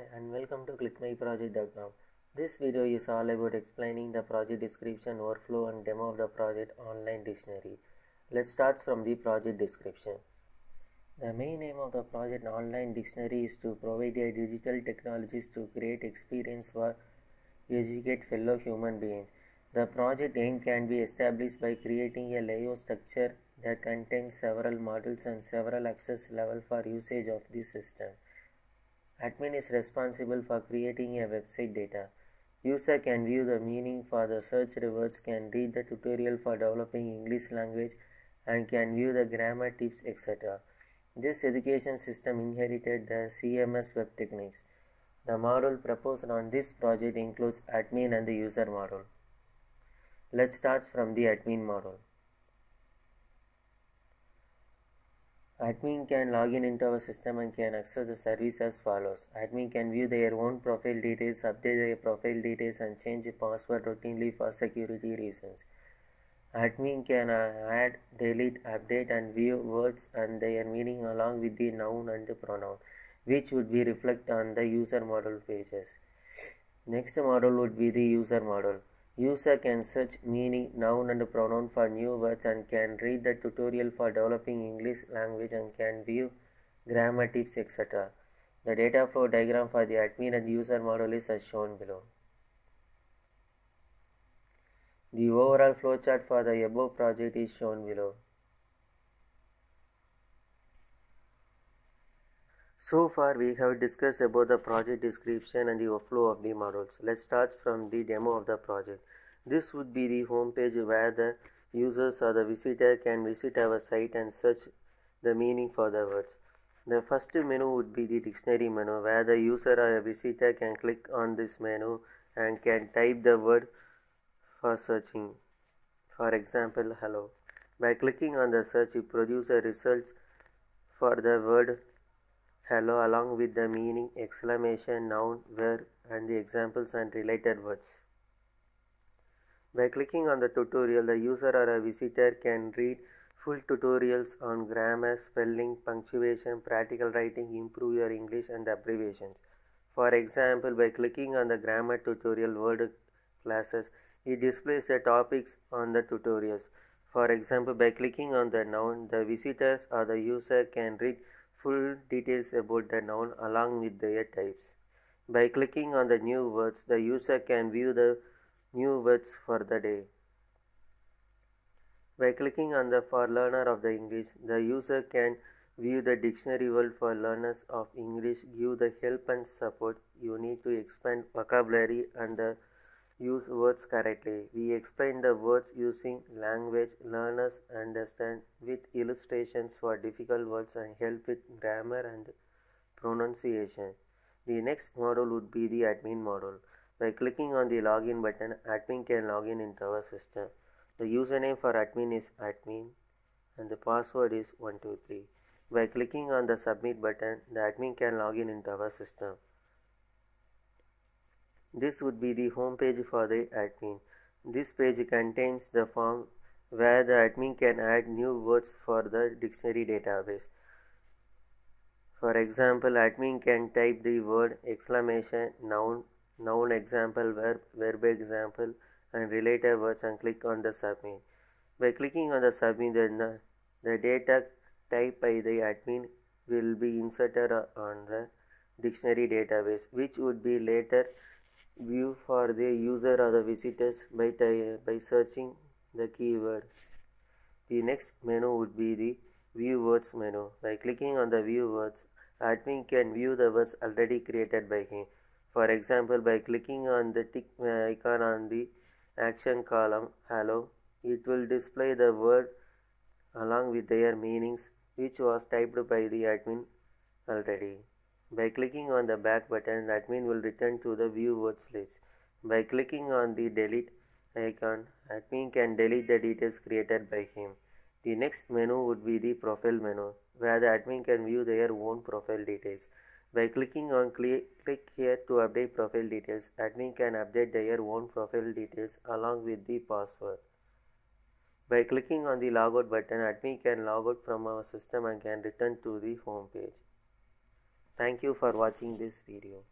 Hi and welcome to clickmyproject.com. This video is all about explaining the project description, workflow and demo of the project online dictionary. Let's start from the project description. The main aim of the project online dictionary is to provide a digital technologies to create experience for educate fellow human beings. The project aim can be established by creating a layout structure that contains several modules and several access levels for usage of the system. Admin is responsible for creating a website data. User can view the meaning for the searched words, can read the tutorial for developing English language, and can view the grammar tips, etc. This education system inherited the CMS web techniques. The model proposed on this project includes admin and the user model. Let's start from the admin model. Admin can log in into our system and can access the service as follows. Admin can view their own profile details, update their profile details and change the password routinely for security reasons. Admin can add, delete, update and view words and their meaning along with the noun and the pronoun, which would be reflected on the user model pages. Next model would be the user model. User can search meaning, noun and pronoun for new words and can read the tutorial for developing English language and can view grammar tips, etc. The data flow diagram for the admin and user model is as shown below. The overall flowchart for the above project is shown below. So far we have discussed about the project description and the workflow of the models. Let's start from the demo of the project. This would be the home page where the users or the visitor can visit our site and search the meaning for the words. The first menu would be the dictionary menu where the user or a visitor can click on this menu and can type the word for searching. For example, hello. By clicking on the search, it produces results for the word hello along with the meaning, exclamation, noun, where and the examples and related words. By clicking on the tutorial, the user or a visitor can read full tutorials on grammar, spelling, punctuation, practical writing, improve your English and abbreviations. For example, by clicking on the grammar tutorial word classes, it displays the topics on the tutorials. For example, by clicking on the noun, the visitors or the user can read full details about the noun along with their types. By clicking on the new words, the user can view the new words for the day. By clicking on the for learner of the English, the user can view the dictionary world for learners of English, give the help and support you need to expand vocabulary and use words correctly. We explain the words using language learners understand with illustrations for difficult words and help with grammar and pronunciation. The next model would be the admin model. By clicking on the login button, admin can log in into our system. The username for admin is admin and the password is 123. By clicking on the submit button, the admin can log in into our system. This would be the home page for the admin. This page contains the form where the admin can add new words for the dictionary database. For example, admin can type the word exclamation, noun, noun example, verb example and related words and click on the submit. By clicking on the submit, the data typed by the admin will be inserted on the dictionary database, which would be later view for the user or the visitors by searching the keyword. The next menu would be the view words menu. By clicking on the view words, admin can view the words already created by him. For example, by clicking on the tick icon on the action column hello, it will display the word along with their meanings which was typed by the admin already. By clicking on the back button, the admin will return to the view words list. By clicking on the delete icon, admin can delete the details created by him. The next menu would be the profile menu, where the admin can view their own profile details. By clicking on click here to update profile details, admin can update their own profile details along with the password. By clicking on the logout button, admin can log out from our system and can return to the home page. Thank you for watching this video.